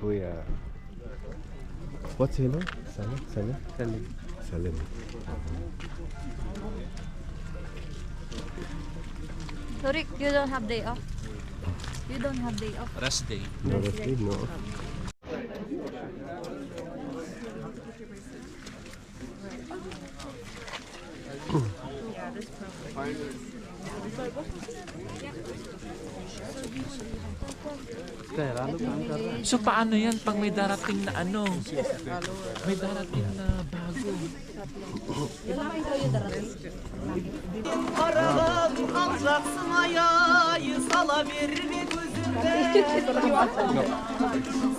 Kuya. What's hello? Salim? Salim? Salim. Salim. So Rick, you don't have day off? You don't have day off? Rest day. No, rest day, no. So paano yan pag may darating na ano? May darating na bago. Aradan alacaksın ayağı sala bir gözünde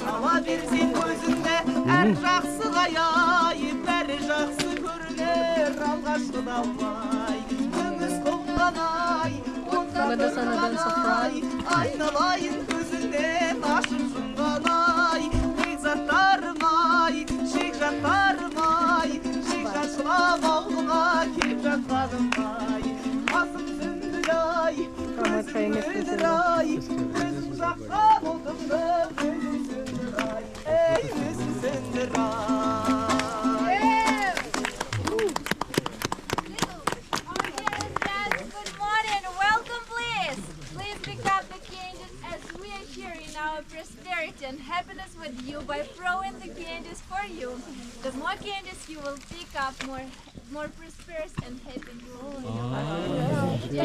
Sala birsin gözünde er жақсы ayağı Bər жақсы görünür alğaşlı dalmay Gömüz koldan ay Maganda sana dun sa front. Aynalayın gözünde taşır sungan ay Beyzatlarım ay Şekjatlarım ay Şekjatlarım ağlığa Kepjatlarım ay Asım sündür ay Gözüm sündür ay Gözüm uzaktan oldum da Gözüm sündür ay Ey gözüm sündür ay prosperity and happiness with you by throwing the candies for you. The more candies you will pick up, more prosperous and happy you will be.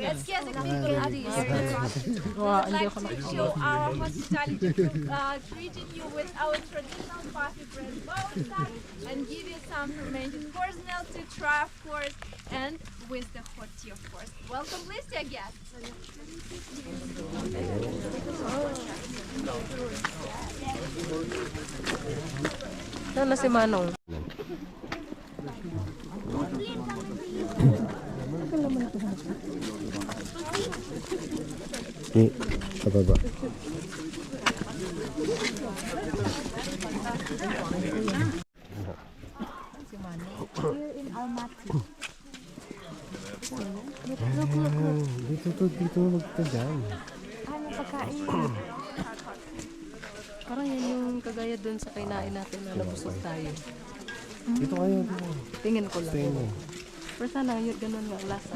Let's get the people at the I'd like to show our hospitality treating you with our traditional coffee bread bowl and give you some fermented course to try, of course, and with the hot tea, of course. Welcome, please, dear guests. Sana si Manong. Sa baba. Dito magtagal. Ano pagkain? Parang yan yung kagaya dun sa kainain natin na nabusog tayo. Dito kayo, dito. Tingin ko lang. Tingin mo. Pero sana yun, ganun nga lasa.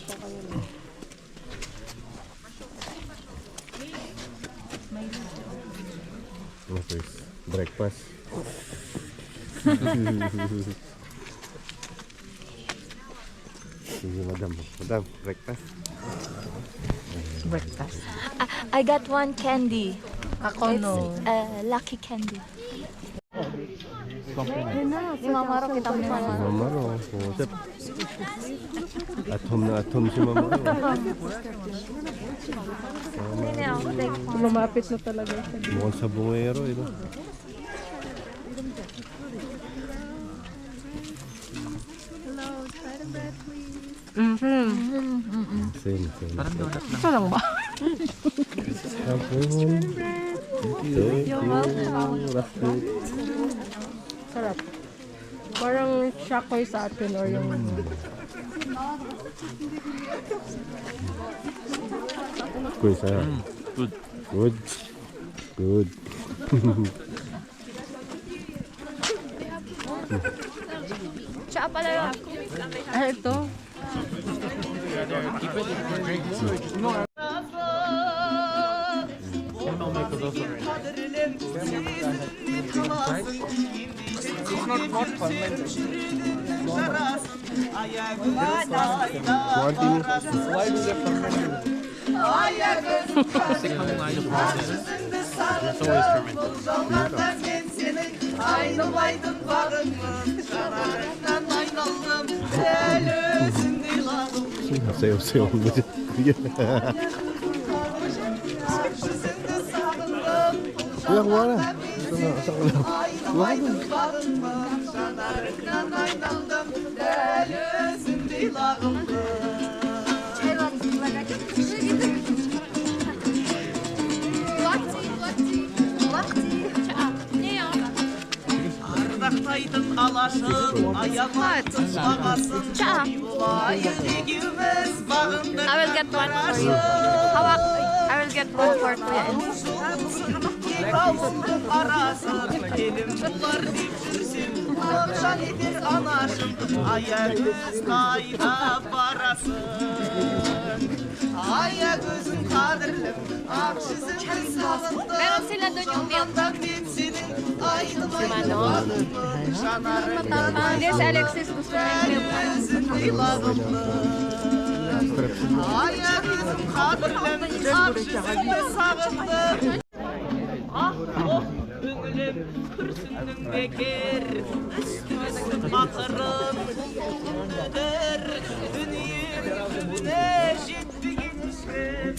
Siya kayo lang. Okay, breakfast. Sige, madam. Madam, breakfast. Breakfast. I got one candy. Ako no. Lucky candy. Si Mamaro, kita mo ni Mamaro. Mamaro. Atom na atom si Mamaro. Lumapit na talaga. Mukhang sa bungero, eh. Hello, try the bread, please. Same. Parang donut lang. Ito lang ba? You're welcome. Sarap. Parang shakoy sa atin or yung... Kuya, sa'yo. Good. Good. Good. Tsaka pala yun. ito. Why do they ferment? Tikman mo nga yung process. It's always fermented. Sayaw-sayaw mo dyan. Kuya, kuha na. Asa ko lang. Kuha Ardaqtaydın alaşın, ayağın bağasın, yulayı degimiz bağındır. I will get one for you. Hawak. I will get one for Kuya. таусымдың арасын келін жылар деп жүрсем ақшан етер анашым аягөз қайда барасың аягөзім қадірлім ақ жүзіңді сағындым мен сенің айнымай жанарым Здесь Алексис өзіңдей лағымды аягөзім қадірлім ақ жүзіңді сағындым Öngülüm kürsünün beker Üstümüzün batırın öder Dünyümüne jettiğinmişler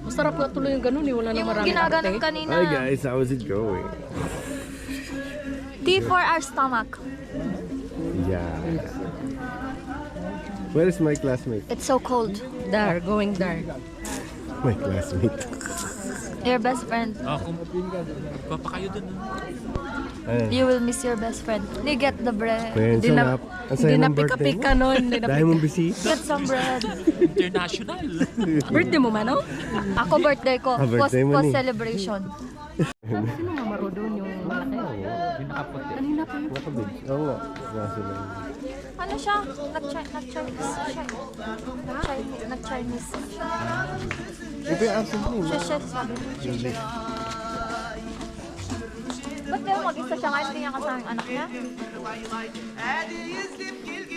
Masarap nga tuloy yung ganun eh. Wala na Yung maraming ginaganon arte. kanina. Hi guys, how is it going? Tea for our stomach. Yeah. Where is my classmate? It's so cold. Dar, going dar. My classmate. Your best friend. Kung papa kayo dun. You will miss your best friend. They get the bread. Friends, ang Hindi saya na ng birthday mo. pika-pika nun. Hindi na Dahil mong bisita. Get some bread. International. Birthday mo man, oh? Ako birthday ko. Birthday mo Post ni. celebration. Sino mamaro doon yung malaki? Kanina pa yun. Nakabig. Oo nga. Nasa lang. Ano siya? Nag-Chinese siya. Nag-Chinese. Iba yung accent mo. Siya sabi. Siya. Ba't kayo mag-isa siya ngayon? Hindi niya kasama yung anak niya?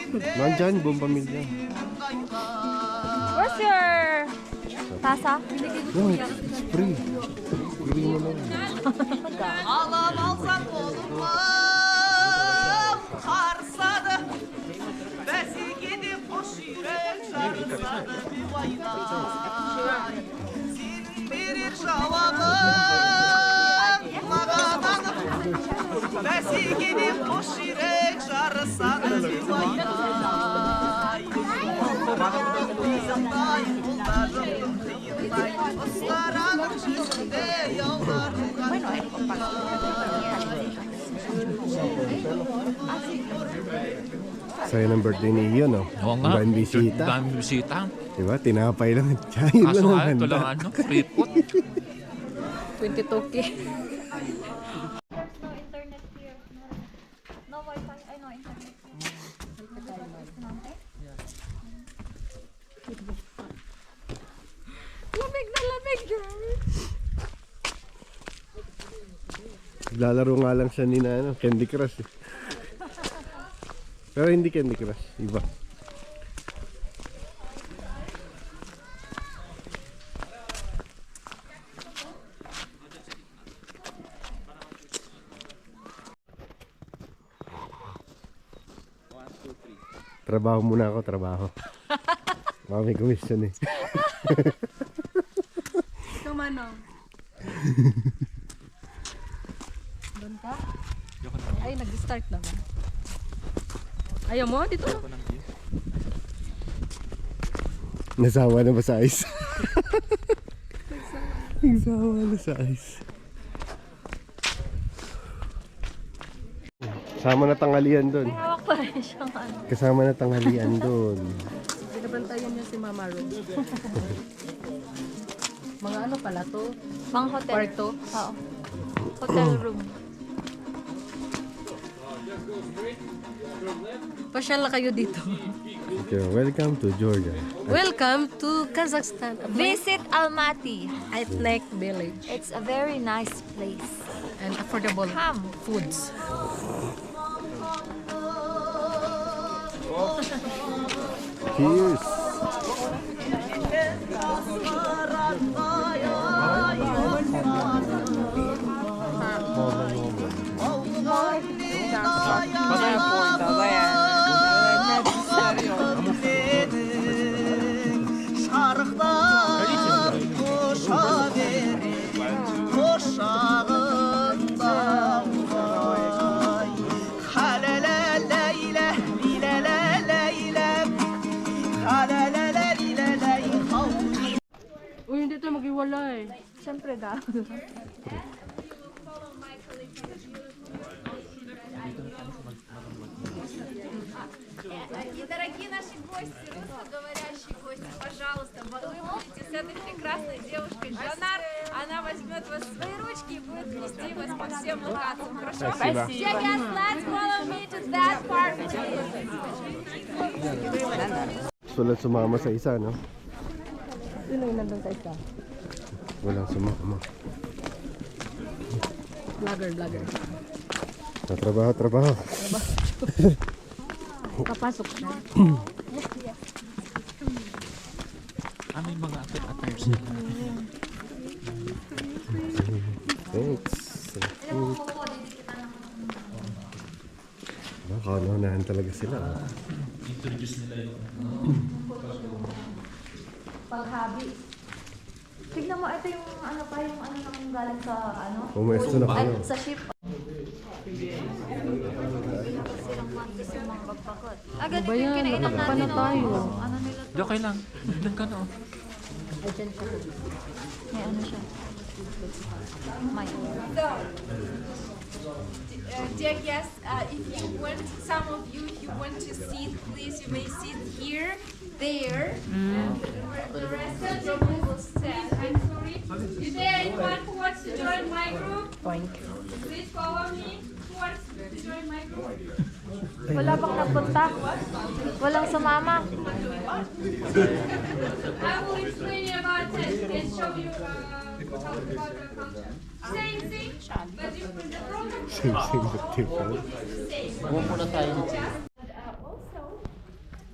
Nandyan, buong pamilya. Where's your tasa? No, it's free. Free mo lang. Alam alsan olmam Karsadı Besi gidip hoş yürek Sarsadı bir vayda Senin birir cevabın Mağadanım Besi gidip hoş yürek Sarsadı bir vayda Kıyımday kullarım Kıyımday Islararım yüzünde Yavlarım Saya ng birthday ni Ian, no? Oo nga. Ang bisita. Daming bisita. Diba? Tinapay lang at chahin Kaso lang nga, ang ito lang handa. ano, report. 22K. No internet here. No Wi-Fi. Ay, no internet. Lamig na lamig, girl. Lalaro nga lang siya ni na, ano, Candy Crush. Eh. Pero hindi Candy Crush. Iba. Trabaho muna ako, trabaho. Baka may commission eh. Ikaw manong. Doon ka? Ay, nag-start na ba? Ayaw mo? Dito na. Nasawa na ba sa ice? Nasawa na sa ice. Kasama na tanghalian doon. Hawak pa rin siya. Kasama na tanghalian doon. Binabantayan niya si Mama Ro. Mga ano pala to? Mga hotel. Kwarto? Oo. Hotel room. Pasyal na kayo dito. Okay, welcome to Georgia. Welcome to Kazakhstan. Visit Almaty. Ethnic village. It's a very nice place. And affordable Come. foods. Cheers! Şarklar koşa verir koşağında vay halele leyle lilele leyle halele leyle ley havli. Uy, hindi tayo mag-iwalay. Siyempre da. И дорогие наши гости, русскоговорящие гости, пожалуйста, вы будете с этой прекрасной девушкой Жанар. Она меня возьмет вас в свои ручки и будет вести вас по всем локациям. Хорошо? Спасибо. Yeah, guys, let's follow me to that park, please. Wala sumama sa isa, no? Sino yung nandun sa isa? Wala sumama. Vlogger. Trabaho. Kapasok na. May mga attires nila. Thanks. Nakakaunahan talaga sila. Introduce nila yung Paghabi. Tignan mo, ito yung ano pa, yung ano nang galing sa ano? Pumuesto na kayo. Sa ship. Ganito Ba yan? yung kinainom Nakapa natin. na tayo. Ano nila to? okay lang. Doon ka na, oh. May ano siya. May. Dear guests, if you want, some of you, if you want to sit, please, you may sit here, there, and the rest of you will stand. I'm sorry. Is there anyone who wants to join my group? Please follow me. Who wants to join my group? Wala bang nagpunta? Walang sumama? I will explain you about it and show you about the concept. Same thing, but different. The program is also,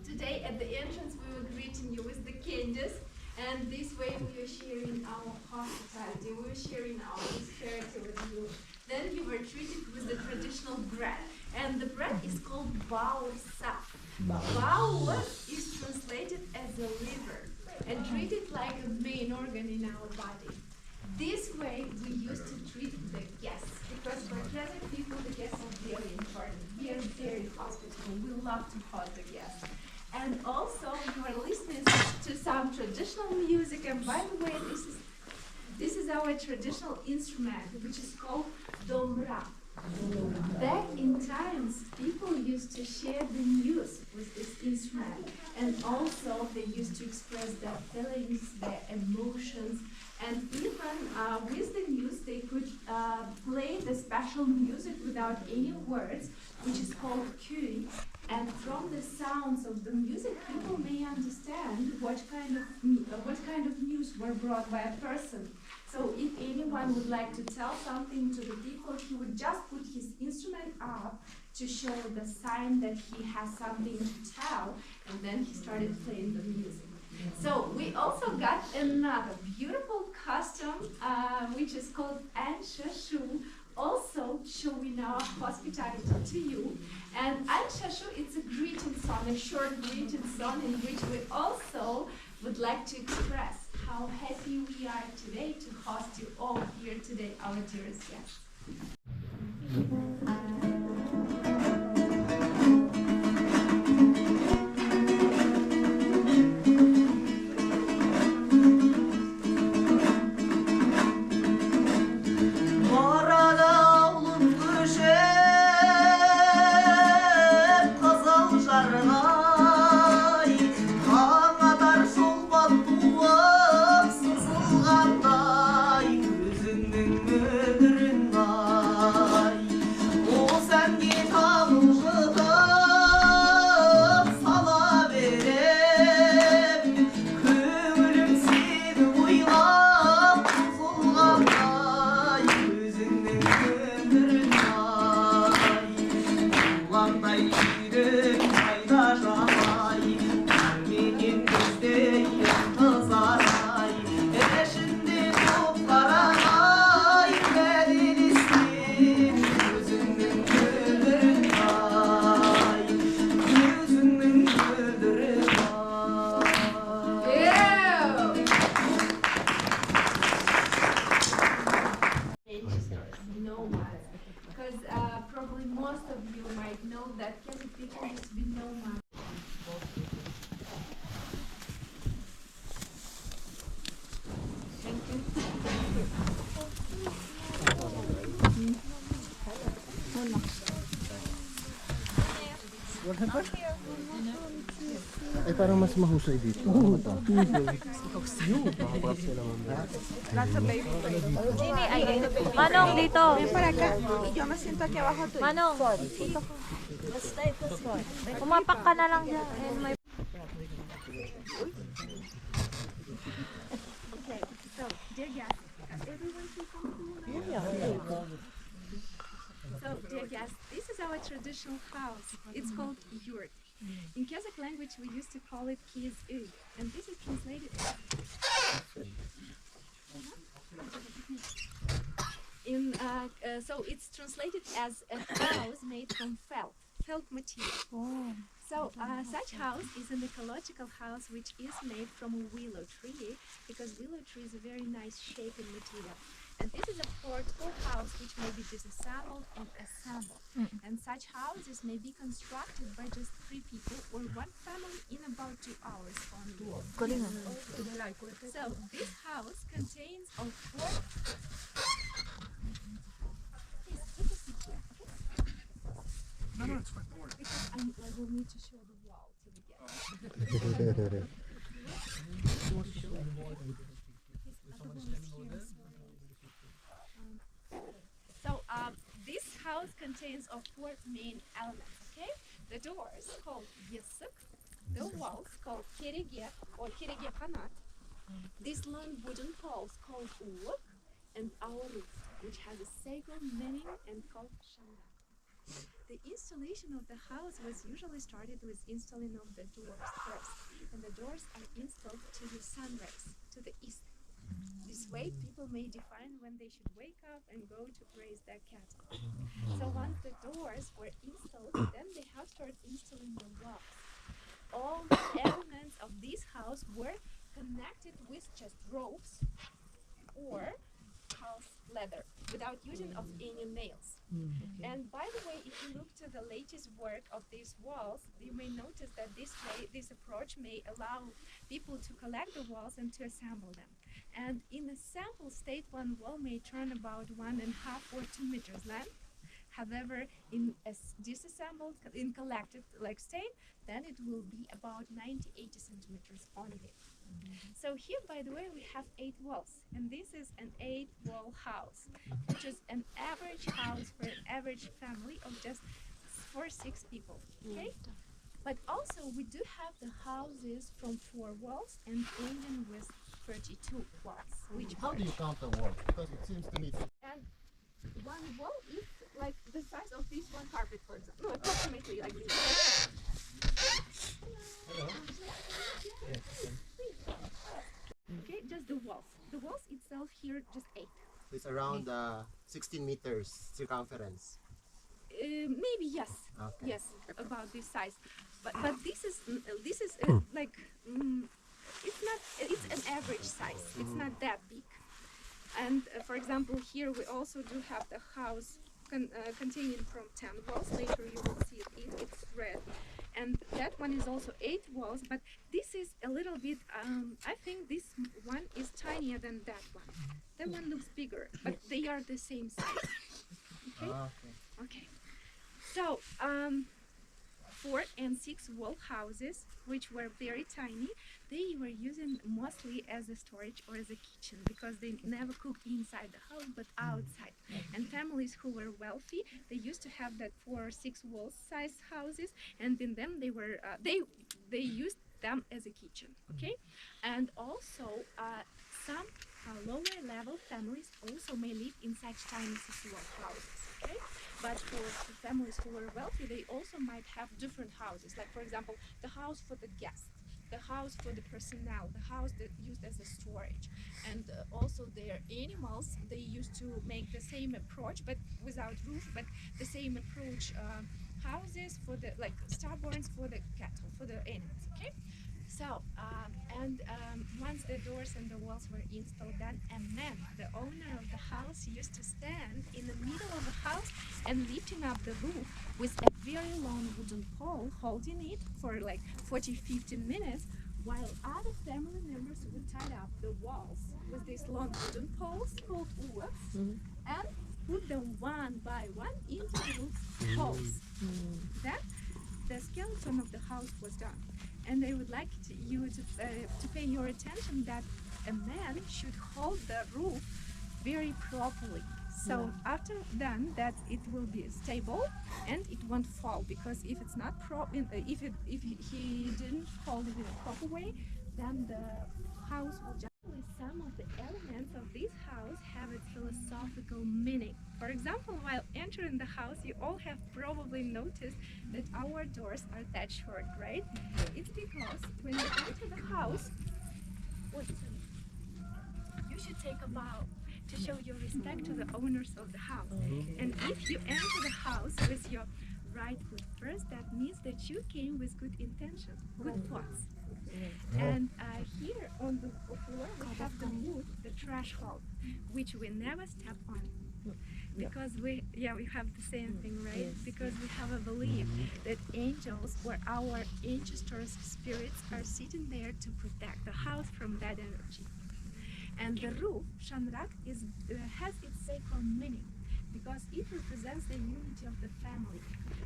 today at the entrance we were greeting you with the candies, and this way we are sharing our hospitality, we are sharing our charity with you. Then you were treated with the traditional bread, and the bread is called baosa. Bao is translated as a liver and treated like a main organ in our body. This way we used to treat the guests, because for Kazakh people the guests are very important. We are very hospitable. We love to host the guests. And also you are listening to some traditional music, and by the way, this is our traditional instrument, which is called dombra. Back in times, people used to share the news with this instrument, and also they used to express their feelings, their emotions, and even with the news they could play the special music without any words, which is called kuri. And from the sounds of the music, people may understand what kind of news were brought by a person. So if anyone would like to tell something to the people, he would just put his instrument up to show the sign that he has something to tell, and then he started playing the music. So we also got another beautiful costume, which is called Anshashu, also showing our hospitality to you. And Anshashu, it's a greeting song, a short greeting song in which we also would like to express how happy we are today to host you all here today, our dearest guests. Probably most of you might know that Kazakh people used to be nomad. Thank you. Ay, parang mas mahusay dito. Manong, dito. Para acá. Y yo me siento aquí abajo tuyo. Manong, umapak ka na lang dyan. And may... Okay, so dear guests, everyone can come to So dear guests, this is our traditional house. It's called yurt. In Kazakh language, we used to call it kiz ug, and this is translated so it's translated as a house made from felt material. So such house is an ecological house which is made from a willow tree, because willow tree is a very nice shape and material. And this is a portable house which may be disassembled and assembled. And such houses may be constructed by just 3 people or 1 family in about 2 hours only. So this house contains of 4. Please, take a seat here, okay? No, it's fine. Don't worry. Because I will need to show the wall to the guests. This house contains of 4 main elements, okay? The doors called yurt, the walls called kerege or kerege kanat, these long wooden poles called yurt, and our roof, which has a sacred meaning and called shanda. The installation of the house was usually started with installing of the doors first, and the doors are installed to the sun rays, to the east. This way, people may define when they should wake up and go to graze their cattle. So once the doors were installed, then they have started installing the walls. All the elements of this house were connected with just ropes or house leather, without using of any nails. And by the way, if you look to the latest work of these walls, you may notice that this approach may allow people to collect the walls and to assemble them. And in a sample state, one wall may turn about 1.5 or 2 meters length. However, in a disassembled, in collected like state, then it will be about 90-80 centimeters only. So here, by the way, we have 8 walls, and this is an 8-wall house, which is an average house for an average family of just 4-6 people. Okay. But also, we do have the houses from 4 walls and ending with 32 walls. Which How do you count a wall? Because it seems to me. And 1 wall is like the size of this 1 carpet, for example. No, approximately like this. Hello. Okay, just the walls. The walls itself here, just 8. It's around 16 meters circumference. Maybe yes. Okay. Yes, about this size. But this is like it's an average size. It's not that big. And for example, here we also do have the house containing from 10 walls. Later you will see it. It's red. And that one is also 8 walls, but this is a little bit, I think this one is tinier than that one. That one looks bigger, but they are the same size. Okay? Okay. So, 4 and 6 wall houses, which were very tiny, they were using mostly as a storage or as a kitchen, because they never cooked inside the house but outside. And families who were wealthy, they used to have that 4 or 6 wall size houses, and in them they were they used them as a kitchen. Okay. And also some lower level families also may live in such tiny wall houses. Okay. But for families who were wealthy, they also might have different houses, like for example the house for the guests, the house for the personnel, the house that used as a storage, and also their animals. They used to make the same approach, but without roof, but the same approach houses for the starboards for the cattle, for the animals. Okay. So once the doors and the walls were installed, then a man, the owner of the house, used to stand in the middle of the house and lifting up the roof with a very long wooden pole, holding it for like 40-50 minutes, while other family members would tie up the walls with these long wooden poles called yurts, and put them one by one into the roof holes. Then the skeleton of the house was done. And they would like you to pay your attention that a man should hold the roof very properly. So after done, that it will be stable and it won't fall, because if it's not if he didn't hold it in a proper way, then the house will just. Some of the elements of this house have its philosophical meaning. For example, while entering the house, you all have probably noticed that our doors are that short, right? It's because when you enter the house, you should take a bow to show your respect to the owners of the house. And if you enter the house with your right foot first, that means that you came with good intentions, good thoughts. And here on the floor we have the wood, the threshold, which we never step on. Because we have the same thing, right? Because we have a belief that angels or our ancestors' spirits are sitting there to protect the house from bad energy. And the roof, Shanrak, has its sacred meaning because it represents the unity of the family.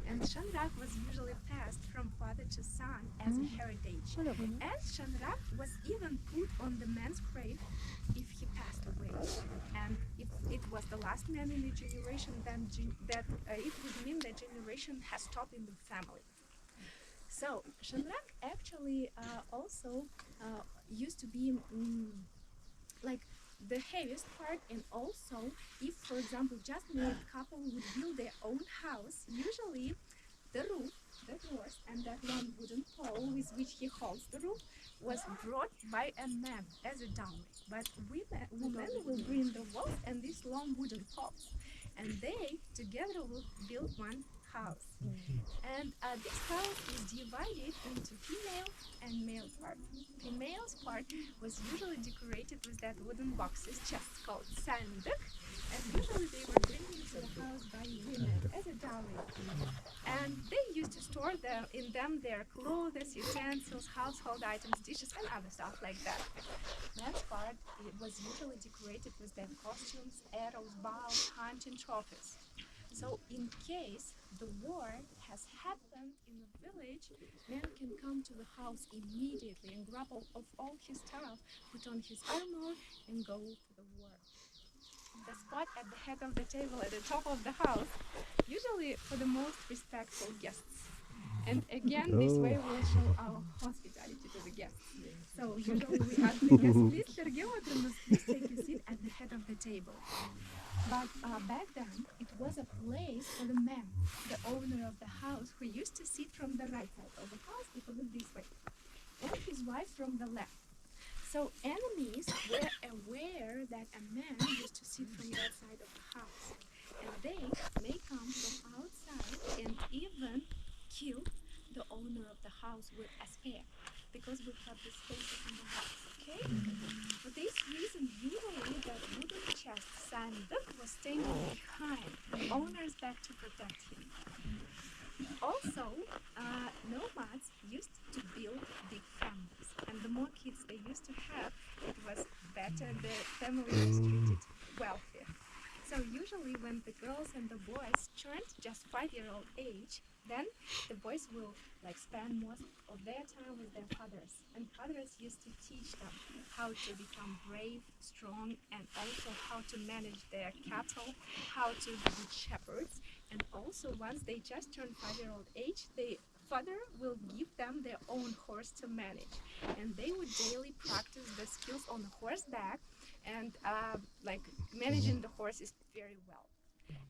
And Shanrak was usually passed from father to son as a heritage. And Shanrak was even put on the man's grave if he passed away. And if it was the last man in the generation, then it would mean that generation has stopped in the family. So Shanrak actually also used to be like the heaviest part, and also if, for example, just married couple would build their own house, usually the roof, the doors, and that long wooden pole with which he holds the roof was brought by a man as a dowry. But women will bring the walls and these long wooden poles, and they together will build one house. And this house is divided into female and male part. Female's part was usually decorated with that wooden boxes chests called sandık, and usually they were bringing to the house by women as a dowry. And they used to store in them their clothes, utensils, household items, dishes, and other stuff like that. Men's part was usually decorated with their costumes, arrows, bows, hunting trophies. So in case the war has happened in a village, man can come to the house immediately and grab all his stuff, put on his armor, and go to the war. The spot at the head of the table at the top of the house, usually for the most respectful guests. And again, this way we'll show our hospitality to the guests. So usually we ask the guests, please take a seat at the head of the table. But back then, it was a place for the man, the owner of the house, who used to sit from the right side of the house, if you look this way, and his wife from the left. So enemies were aware that a man used to sit from that side of the house, and they may come from outside and even kill the owner of the house with a spear, because we have the spaces in the house, okay? For this reason, usually that wooden chest sandık was standing behind the owner's back to protect him. Also, nomads used to build big families, and the more kids they used to have, it was better, the family was treated wealthier. So usually when the girls and the boys turned just 5-year-old age, then the boys will spend most of their time with their fathers, and fathers used to teach them how to become brave, strong, and also how to manage their cattle, how to be good shepherds. And also once they just turn 5-year-old age, the father will give them their own horse to manage, and they would daily practice the skills on the horseback, and managing the horses very well.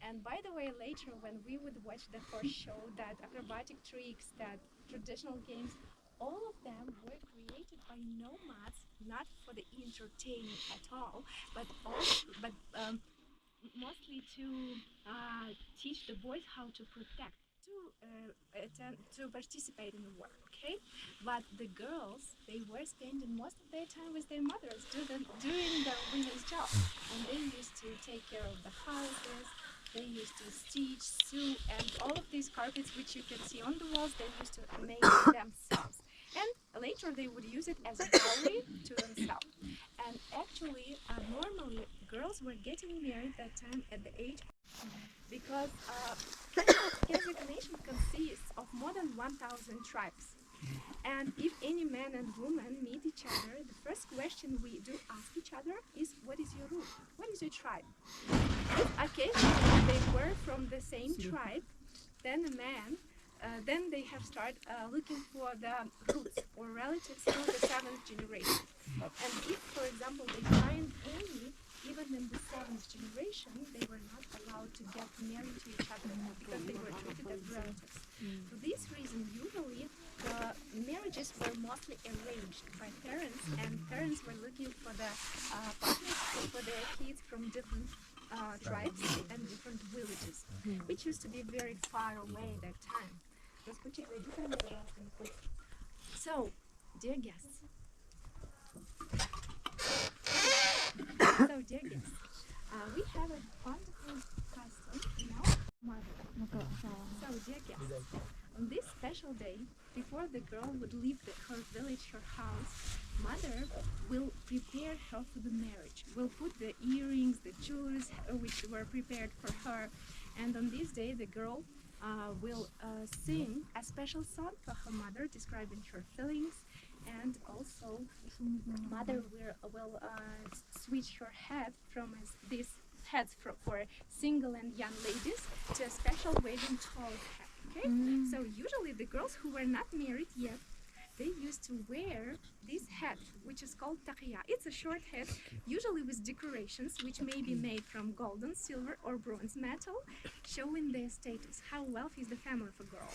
And by the way, later when we would watch the horse show, that acrobatic tricks, that traditional games, all of them were created by nomads, not for the entertainment at all, but mostly to teach the boys how to protect, to participate in the war, okay? But the girls, they were spending most of their time with their mothers doing the women's job, and they used to take care of the houses. They used to stitch, sew, and all of these carpets which you can see on the walls, they used to make themselves. And later they would use it as a dowry to themselves. And actually, normally, girls were getting married that time at the age, because resignation consists of more than 1,000 tribes. And if any man and woman meet each other, the first question we do ask each other is, what is your root? What is your tribe? If occasionally they were from the same tribe, then a man, then they have started looking for the roots or relatives through the 7th generation. And if, for example, they find any, even in the 7th generation, they were not allowed to get married to each other because they were treated as relatives. For this reason, usually the marriages were mostly arranged by parents, and parents were looking for the partners for their kids from different tribes and different villages, which used to be very far away at that time. So, dear guests, we have a wonderful custom now. So, dear guests, on this special day, before the girl would leave her village, her house, mother will prepare her for the marriage. Will put the earrings, the jewelry which were prepared for her, and on this day the girl will sing a special song for her mother, describing her feelings, and also mother will switch her head from these heads for single and young ladies to a special wedding tall hat. Okay, so usually the girls who were not married yet, they used to wear this hat, which is called taqiya. It's a short hat, usually with decorations, which may be made from golden, silver, or bronze metal, showing their status, how wealthy is the family of a girl.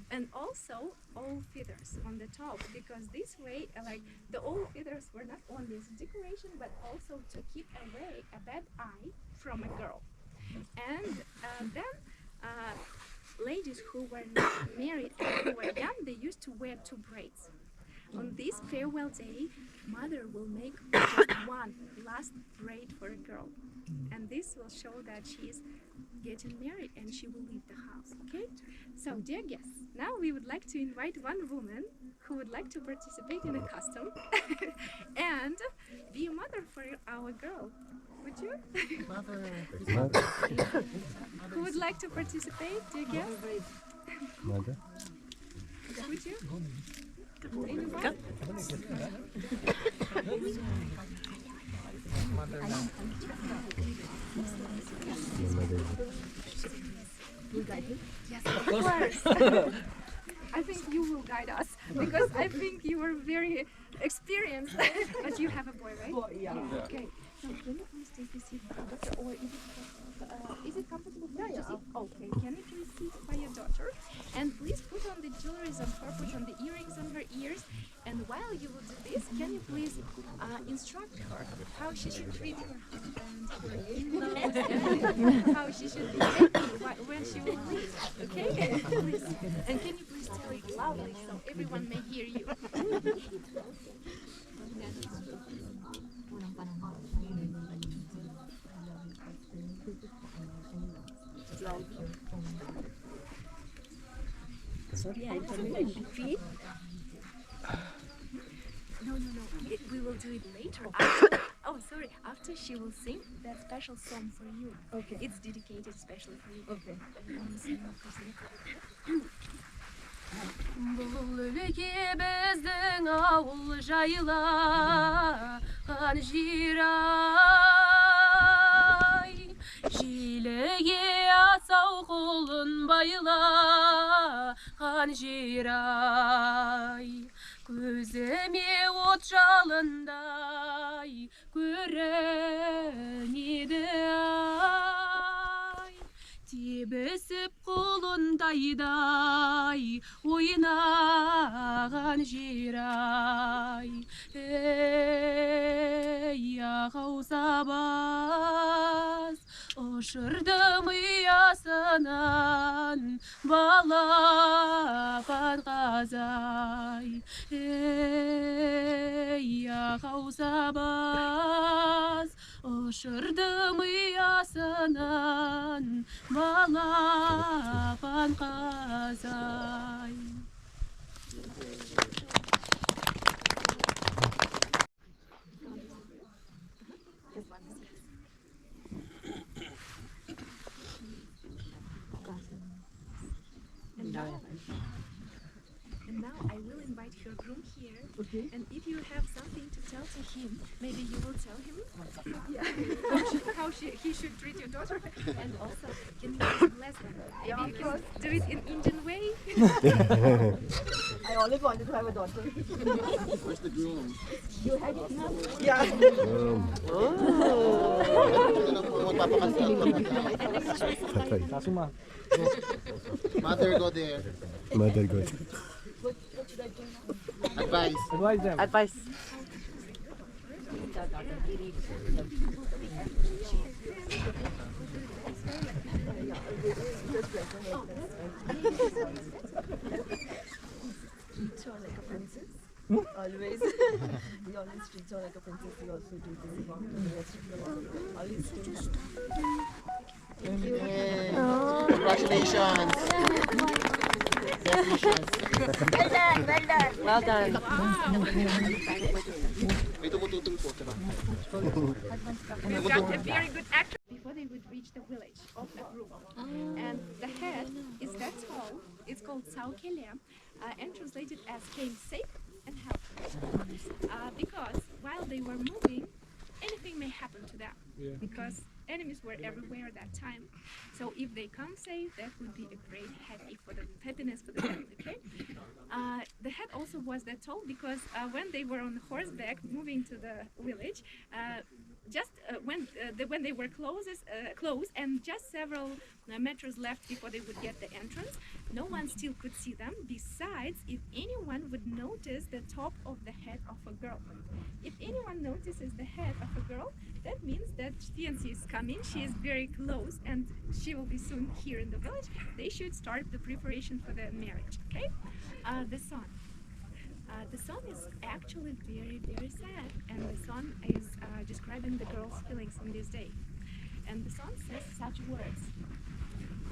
And also all feathers on the top, because this way, like the all feathers were not only as a decoration, but also to keep away a bad eye from a girl. And then ladies who were not married and who were young, they used to wear 2 braids. On this farewell day, mother will make just one last braid for a girl. And this will show that she is getting married and she will leave the house, okay? So, dear guests, now we would like to invite one woman who would like to participate in a custom and be a mother for our girl. Would you? Who would like to participate, dear guests? Mother? Would you? Anyone? Yes, of course. I think you will guide us because I think you are very experienced. But you have a boy, right? Boy, yeah. Okay. So can you please take this seat, doctor, or is it comfortable for you to sit? Okay. Can you please sit by your daughter? And please put on the jewelry on her, put on the earrings on her ears. And while you will do this, can you please instruct her how she should treat her husband, her in-laws, and how she should be happy when she will leave? Okay? Please. And can you please tell it loudly so everyone may hear you? Sorry, I don't know. No. We will do it later. After, sorry. After she will sing that special song for you. Okay. It's dedicated especially for you. Okay. Бүліге біздің ауыл жайлаған жирай, желіге асау құлын байлаған жирай, көзіме от жалындай көрінеді ай, тебісіп құлындайдай ойнаған жирай, ей ағау сабаз ұшырдым ұясынан балапан қазай, ей ағау сабаз ұшырдым ұясынан балапан қазай. And now I will invite your groom here. And if you have something to tell to him, maybe you will tell him he should treat your daughter. And also, can you just bless them? Maybe you can do it in Indian way. I always wanted to have a daughter. Where's the groom? You have it now? Patay. Mother, go there. Mother God. Advice. Treat her like a princess. Always. We always treat her like a princess. We also do this for the rest of the world. Always do. Congratulations. Well done. May tumututol po, diba? We've got a very good actor before they would reach the village of the group. And the head is that tall. It's called Childcare, and translated as came safe and healthy. Because while they were moving, anything may happen to them. Because enemies were everywhere at that time. So if they come safe, that would be a great happiness for the family. Okay. The head also was that tall because when they were on horseback moving to the village, when they were close and just several meters left before they would get the entrance, no one still could see them. Besides, if anyone would notice the top of the head of a girl, if anyone notices the head of a girl, that means that fiancé is coming. She is very close, and she will be soon here in the village. They should start the preparation for the marriage. Okay, the song. The song is actually very, very sad, and the song is describing the girl's feelings in this day. And the song says such words: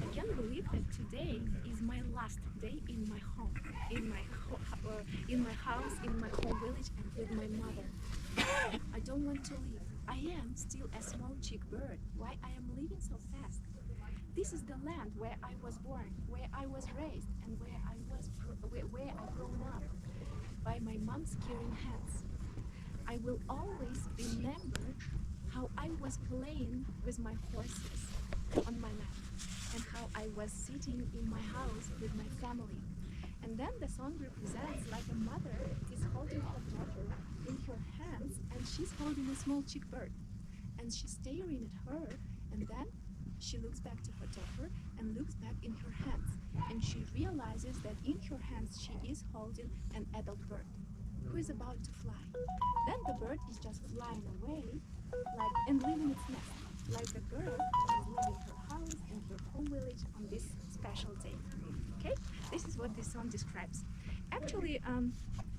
I can't believe that today is my last day in my home, in my house, in my home village, and with my mother. I don't want to leave. I am still a small chick bird. Why I am leaving so fast? This is the land where I was born, where I was raised, and where I grown up by my mom's caring hands. I will always remember how I was playing with my horses on my land, and how I was sitting in my house with my family. And then the song represents like a mother is holding her daughter in her hands, and she's holding a small chick bird, and she's staring at her, and then she looks back to her daughter and looks back in her hands, and she realizes that in her hands she is holding an adult bird who is about to fly. Then the bird is just flying away and leaving its nest, like a girl is leaving her house and her home village on this special day. Okay, this is what this song describes. Actually,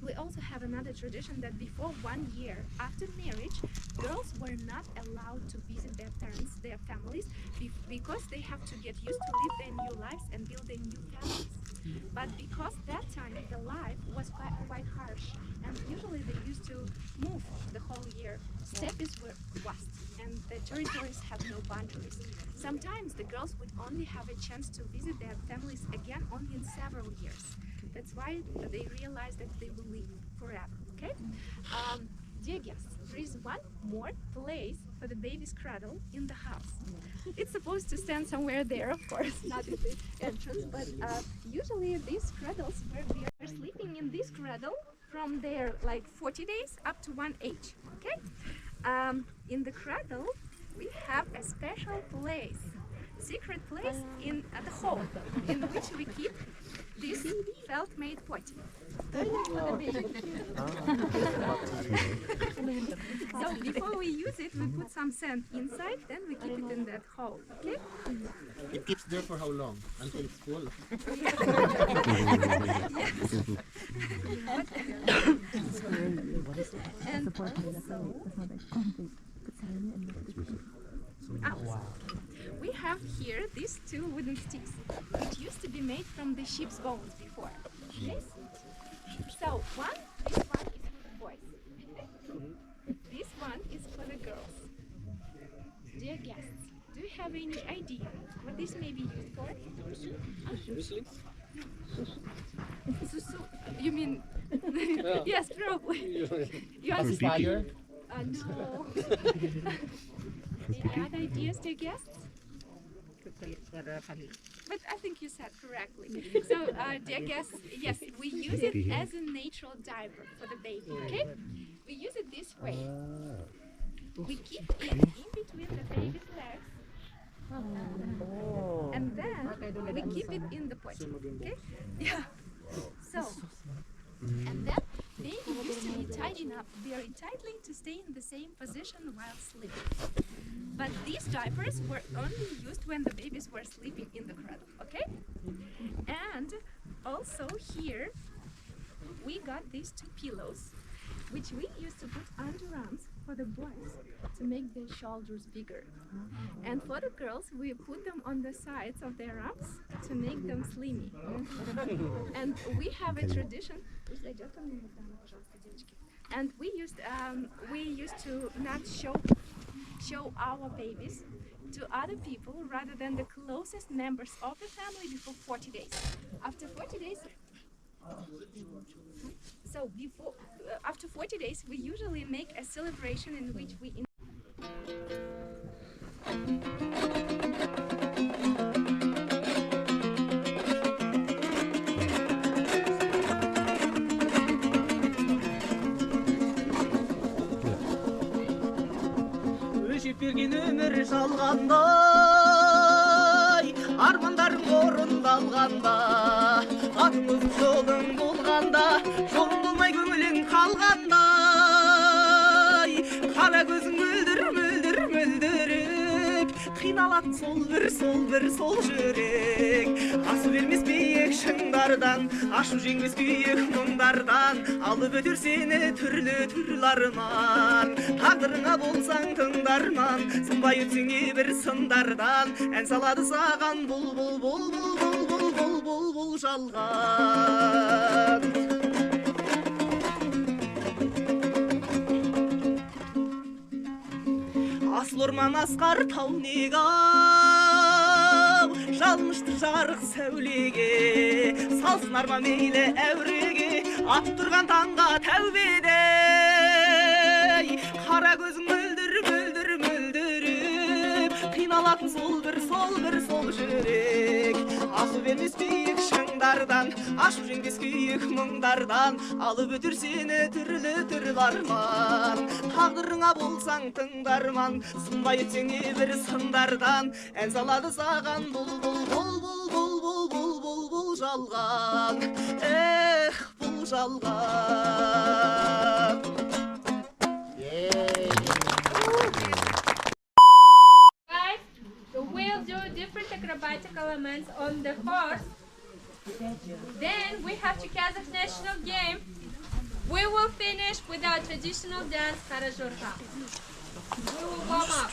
we also have another tradition that before 1 year after marriage, girls were not allowed to visit their parents, their families, because they have to get used to live their new lives and build their new families. But because that time the life was quite harsh, and usually they used to move the whole year, steppes were vast, and the territories have no boundaries. Sometimes the girls would only have a chance to visit their families again only in several years. That's why they realized that they will live forever. Okay, dear guests, there is one more place for the baby's cradle in the house. It's supposed to stand somewhere there, of course, not in the entrance, but usually these cradles where we are sleeping in this cradle from their 40 days up to 1 age. Okay, in the cradle we have a special place, secret place in the home, in which we keep this felt-made pot. So before we use it, we put some sand inside, then we keep it in that hole. Okay? It keeps there for how long? Until it's full. We have here these two wooden sticks, which used to be made from the sheep's bones before. Yes? So this one is for the boys. This one is for the girls. Dear guests, do you have any idea what this may be used for? You mean? Yes, probably. You From understand? Piki. No. Any other ideas, dear guests? But I think you said correctly. So, dear guests, yes, we use it as a natural diaper for the baby, okay? We use it this way. We keep it in between the baby's legs. And then we keep it in the potty, okay? Yeah. So, and then baby used to be tied up very tightly to stay in the same position while sleeping. But these diapers were only used when the babies were sleeping in the cradle, okay? And also here we got these two pillows, which we used to put underarms for the boys to make their shoulders bigger. And for the girls, we put them on the sides of their arms to make them slimmy. And we have a tradition. And we used to not show our babies to other people rather than the closest members of the family before 40 days. After 40 days, after 40 days, we usually make a celebration in which we берген өмір жалғанда армандарың орындалғанда атымыз жолың болғанда жолың болмай көңілің қалғанда қара көзің мөлдір мөлдір мөлдіріп қиналатын сол жүрек асу бермес биік шыңдардан ашу жеңбес күйік мұңдардан алып өтер сені түрлі арман тағдырыңа болсаң тыңдарман сынбай өтсең небір сындардан ән салады саған бұл жалған асыл орман асқар тау негау жалынышты жарық сәулеге салсын арман мейлі әуреге атып тұрған таңға тәубедей қара көзің мөлдір мөлдіріп қиналатын сол жүрек асу бермес биік шыңдардан ашу жеңбес күйік мұңдардан алып өтер сені түрлі арман тағдырыңа болсаң тыңдарман сынбай өтсең небір сындардан ән салады саған бұл жалған бұл жалған. We'll do different acrobatic elements on the horse. Then we have Childcare's national game. We will finish with our traditional dance, Karajorka. We will warm up.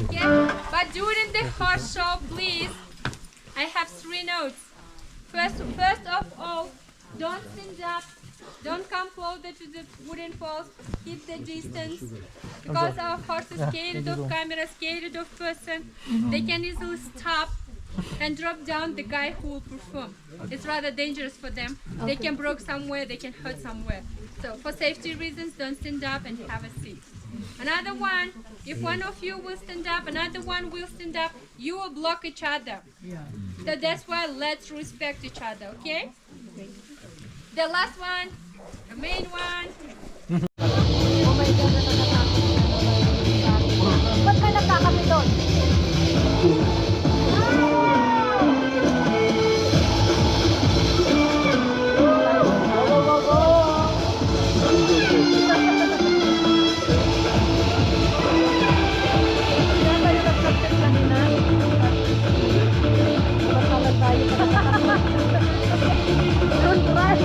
Okay? But during the horse show, please, I have 3 notes. First of all, don't stand up. Don't come closer to the wooden poles. Keep the distance. Because our horse is scared of camera, scared of person, they can easily stop and drop down the guy who will perform. It's rather dangerous for them. They can break somewhere, they can hurt somewhere. So for safety reasons, don't stand up and have a seat. Another one, if one of you will stand up, another one will stand up, you will block each other. So that's why let's respect each other, okay? The last one, the main one. Ba't may nagkakami doon? Don't try.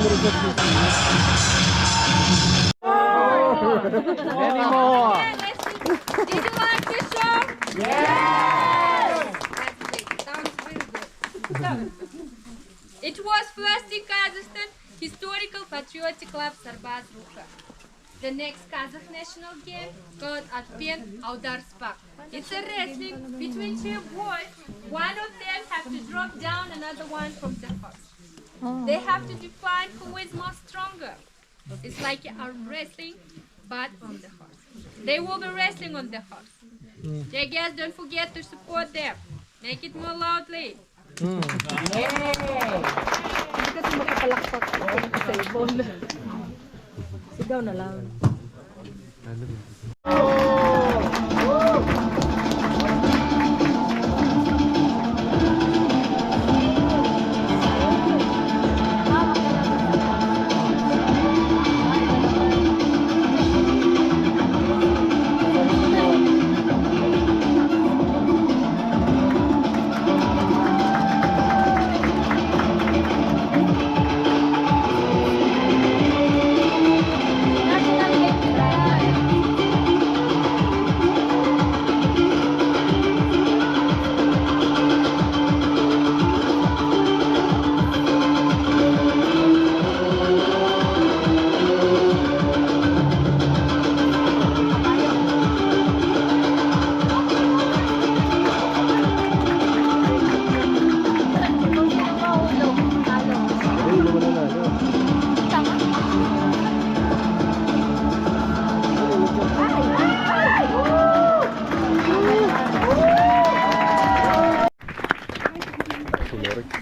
Any more? Yeah, let's see. Did you like this show? Yes! That's great. Sounds really good. So, it was first in Kazakhstan Historical Patriotic Club Sarbaz Rusha. The next Kazakh national game called Atpen Audarspak. It's a wrestling between two boys. One of them have to drop down another one from the horse. They have to define who is more stronger. It's like a wrestling, but on the horse. They will be wrestling on the horse. Dear guests, don't forget to support them. Make it more loudly. Sigaw na lang.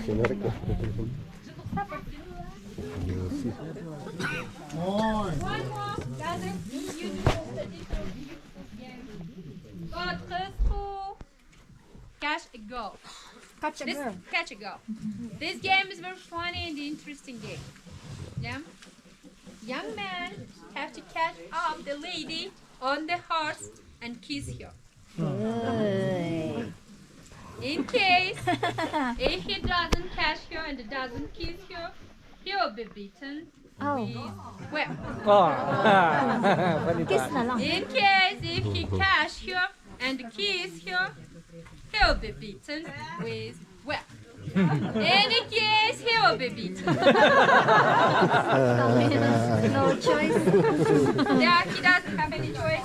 Sinarek ko. One more. Gather. You do the Votre trou. Catch a go. Catch a go. This game is very funny and interesting game. Yeah. Young men have to catch up the lady on the horse and kiss her. In case if he doesn't catch her and doesn't kiss her, he will be beaten with well. Kiss na lang. In case if he catch her and kiss her, he will be beaten with well. Any case, he will be beaten. No choice. Yeah, he doesn't have any choice.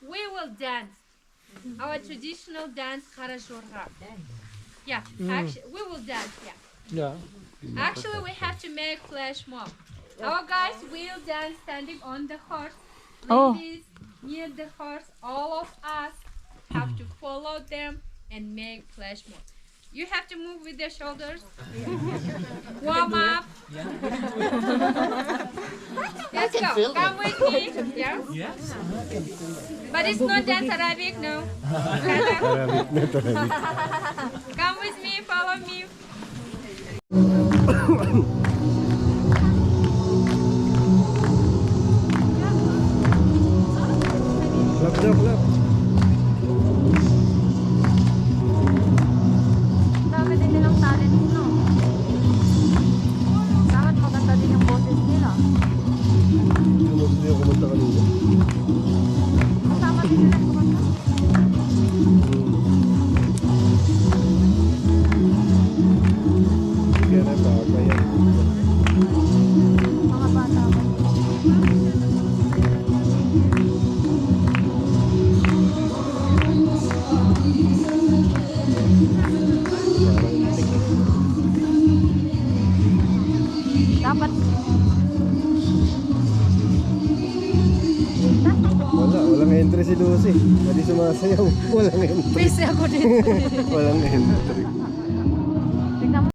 we will dance. Our traditional dance, Karajorga. Yeah, actually, we will dance, yeah. Actually, we have to make flash mob. Our guys will dance standing on the horse. Ladies near the horse, all of us have to follow them and make flash mob. You have to move with your shoulders. Warm up. Let's go. Come with me. Yeah? Yes. But it's not dance Arabic, no. Arabic na talaga. Come with me, follow me. Lap. Dami din nilang talent, no? Dapat maganda din yung boses nila. Hindi ako kumanta kanina. Kasama din nila kumanta. Kaya na baka yan. Mga bata ba? Dapat Walang entry si Lucy. Hindi sumasayaw. Walang entry. busy ako dito. Walang entry. Tignan mo.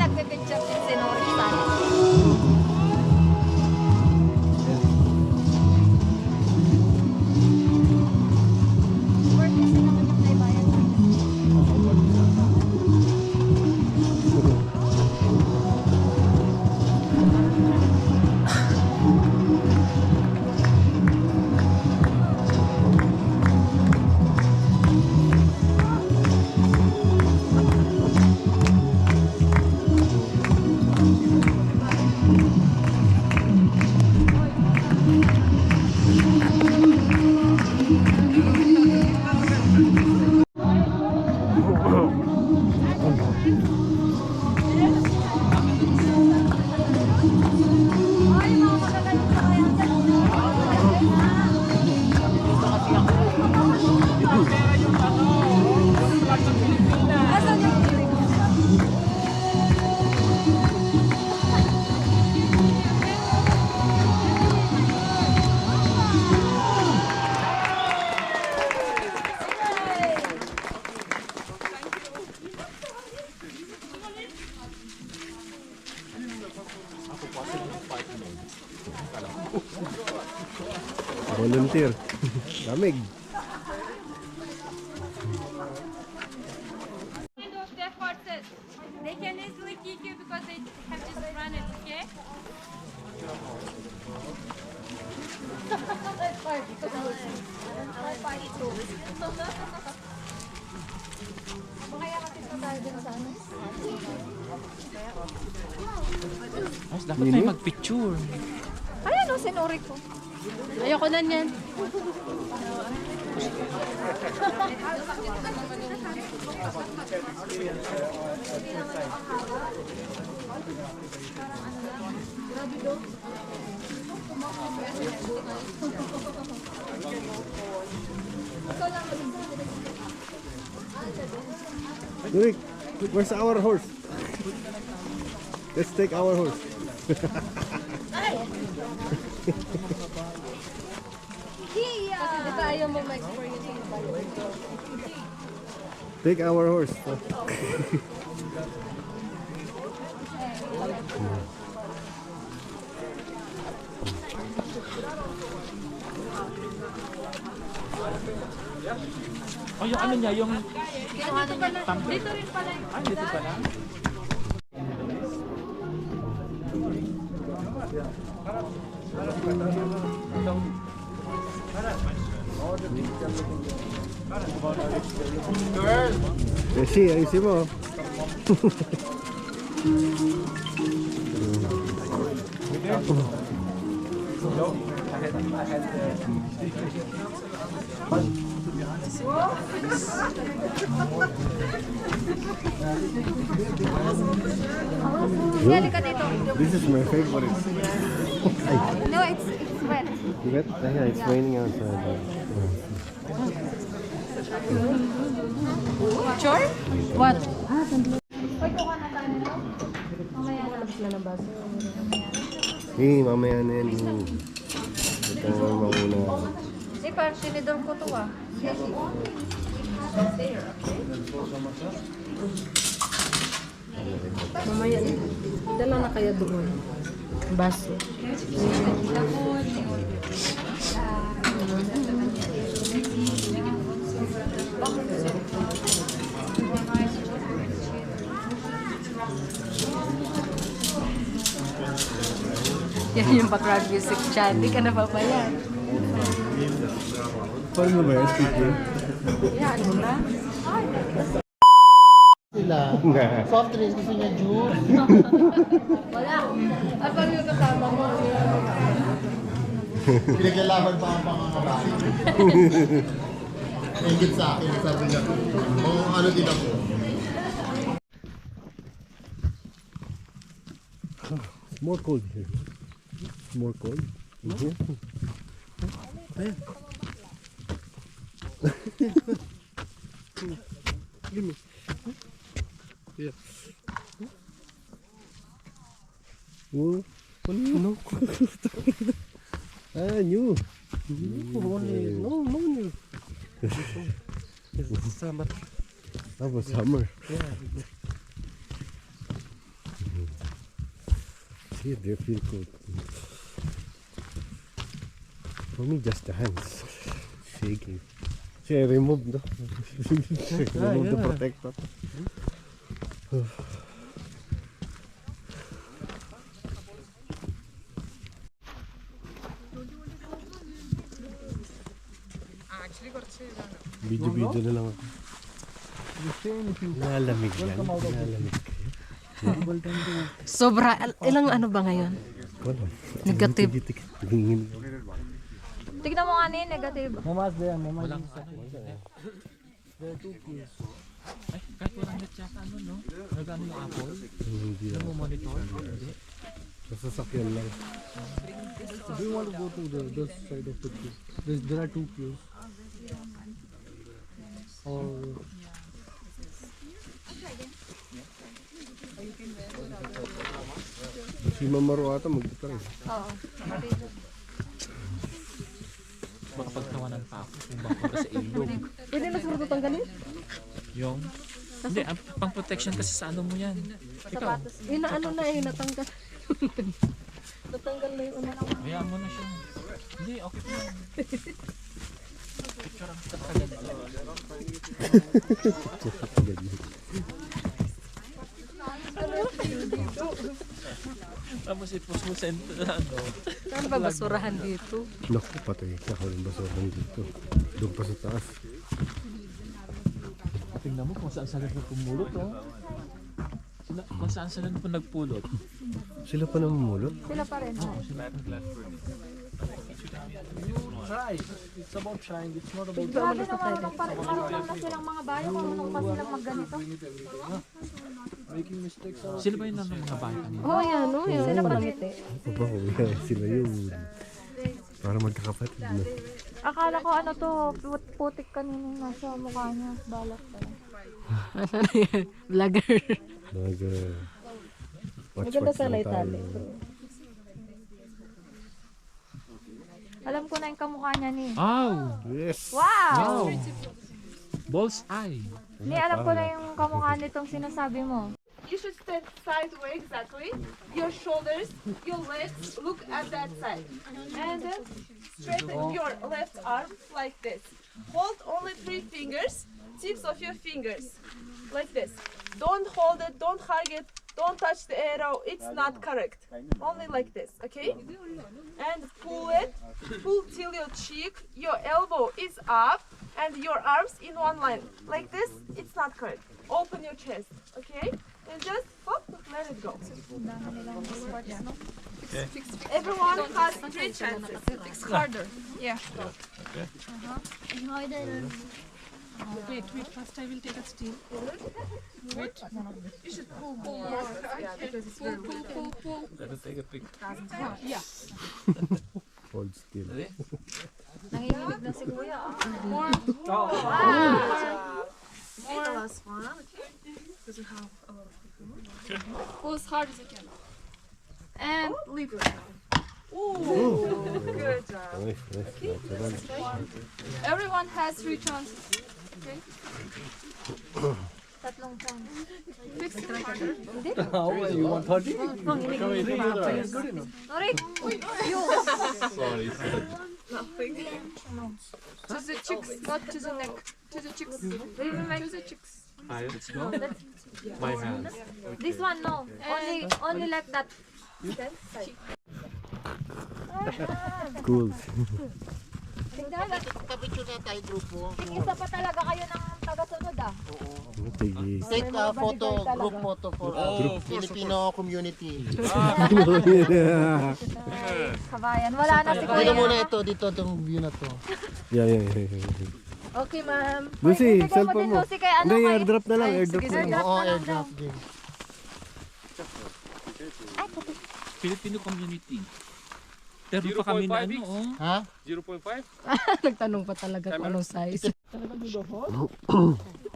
Nagpipicture din si Nori sana. Worth kasi naman yung naibayan natin. Volunteer. Lamig. Kind of their horses. They can easily kick you because they have just run it, okay? Mas dapat may magpicture. Ayan o, sinuri ko. Ayoko na niyan. Luik, where's our horse? Let's take our horse. Ayaw mo ma-experience yung Take our horse. Oh, yung ano niya, yung... Dito rin pala. Ah, dito pala. Kasi, ayusin mo. Sali ka dito. This is my favorite. No, it's wet. Wet? Yeah, it's raining outside. Sure? What? Pagkuha na tayo nito. Mamaya na. Mamaya na yan. Ito nga mauna. Parang tinidor ko to ah. Mamaya, dala na kaya doon. Baso. Yan yung background music siya. Hindi ka napapayan. Paano ba yan, speaker? Yan, na. Sila. Soft drinks, gusto niya juice. Wala. At paano yung kasama mo? Pinaglalaban pa ang pangangabahay. Ingit sa akin, sabi niya. Ano din ako. It's more cold here. It's more cold. Ayan. Give me. Yeah. Oh, no. New. No. It's summer. That was summer. Yeah. See, they feel cold. For me, just the hands shaking. See, I removed, no? Remove the protector. Video na lang ako. Nalamig yan. Nalamig kayo. Sobra. Ilang ano ba ngayon? Wala. Negative. Tignan mo nga na negative. Walang ay, kahit walang net yata no? Nagano yung Apple? Hindi Ano mo monitor? Hindi. Sa sasakyan lang. Do you want to go to the side of the queue? There are two queues. Or si Mamaro ata magtitry. Oo. Makapagtawanan pa ako kung baka sa ilog. Pwede na siguro tanggalin? Yung? Hindi, ang pang protection kasi sa ano mo yan. Ikaw. Natanggal. Natanggal na yung ano. Hayaan mo na siya. Hindi, okay na. Picture ang kita kagad. Tapos i-post mo sa ano. Saan ba basurahan dito? Naku, patay ka. Walang basurahan dito. Doon pa sa taas. Tingnan mo kung saan saan nagpumulot, oh. Kung saan saan nagpulot. Sila pa namumulot? Sila pa rin. Oo, sila pa. try. It's about trying. It's not about. Grabe na marunong pa rin na silang mga bayo. Marunong pa silang magganito. Making mistakes. Sila ba yun ang mga bayo kanina? Oh, yan, no? Yan, Sila pa rin. pangiti. Sila yun. Para magkakapatid na. Akala ko ano to, putik kanina nasa mukha niya. Balak pa. Ano na yan? Vlogger. Maganda sana itali. Alam ko na yung kamukha niya ni. Oh! Yes! Wow! Bull's eye. Ni, alam ko na yung kamukha nitong sinasabi mo. You should stand sideways exactly. Your shoulders, your legs look at that side. And then straighten your left arm like this. Hold only 3 fingers, tips of your fingers. Like this. Don't hold it, don't hug it. Don't touch the arrow. It's not correct. Only like this, okay? And pull it. Pull till your cheek. Your elbow is up, and your arms in one line. Like this, it's not correct. Open your chest, okay? And just hop, let it go. Everyone has 3 chances. It's harder. Yeah. Wait, first I will take a steam. Wait. You should pull more. Because it's very pull. Let us take a pic. Yeah. Hold still. Nanginginig na si Kuya. More. Wow! More. Last one, okay? Because you have a lot of people. Pull as hard as you can. And leave it. Ooh. Good job. Everyone has 3 chances. Okay? Tatlong chance. Fix it harder. You want 30? Sorry! You! Sorry. Nothing. To the cheeks, not to the neck. To the cheeks. To the cheeks. Alright, let's go. My hands. This one, no. Only like that. Cool. Tingnan na. Kapicture na tayo grupo. Isa pa talaga kayo ng tagasunod ah. Sige. Take a photo, group photo for Filipino community. Kabayan, wala na si Kuya Kuya. muna ito, dito itong view na to. Yan. Okay, ma'am. Lucy, Ibigay mo cellphone din, mo. Lucy, kay ano, Hindi, kay- airdrop na lang. Ay, Airdrop sige, na lang. Oo, airdrop game. Filipino community. Pero pa kami na ano, oh. Ha? 0.5? Nagtanong pa talaga kung anong size.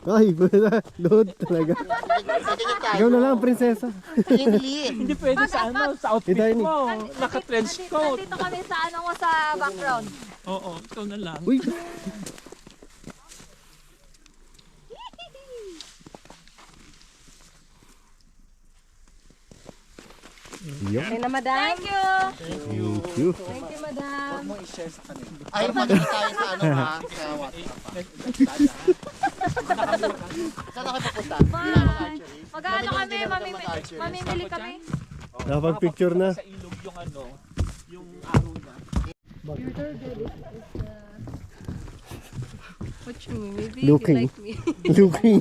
Ay, wala. Load talaga. Ikaw na lang, prinsesa. Hindi pwede sa ano, sa outfit Hindi, mo. Naka-trench coat. Nandito kami sa ano mo sa background. Oo, ikaw na lang. Uy! Okay na, madam. Thank you. Thank you. Thank you, madam. Ay, maganda tayo sa ano ha? Sa WhatsApp. Saan na kayo papunta? Bye. Mag-ano kami, mamimili kami. Nakapag-picture na. Sa ilog yung ano, yung araw na. What you mean? Maybe Looking. you like me. Looking.